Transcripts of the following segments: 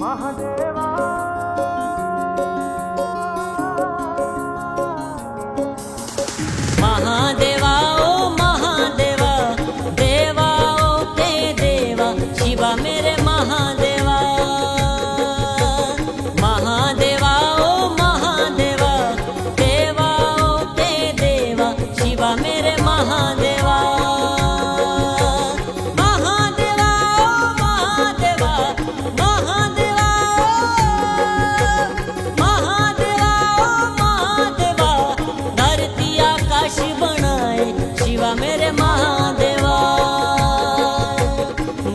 महादेवा महादेवा ओ महादेवा देवा ओ ते देवा शिवा मेरे महादेवा महादेवा ओ महादेवा देवा ओ ते देवा शिवा मेरे महादेवा महादेवा ओ महादेवा महादेवा महादेवा ओ महादेवा धरती आकाश बनाए शिवा मेरे महादेवा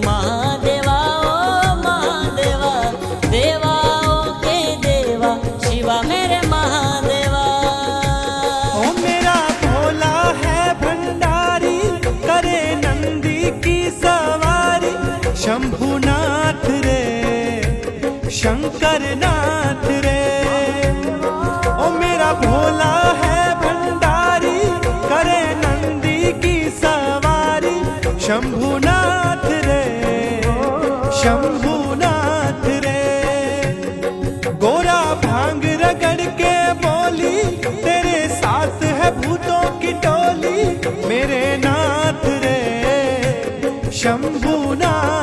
महादेवा ओ महादेवा देवा ओ के देवा शिवा मेरे महादेवा। ओ मेरा भोला है भंडारी करे नंदी की सवारी शंभुनाथ रे शंकर नाथ रे। ओ मेरा भोला है भंडारी करे नंदी की सवारी शंभुनाथ रे शंभुनाथ रे। गोरा भांग रगड़ के बोली तेरे साथ है भूतों की टोली मेरे नाथ रे शंभुनाथ।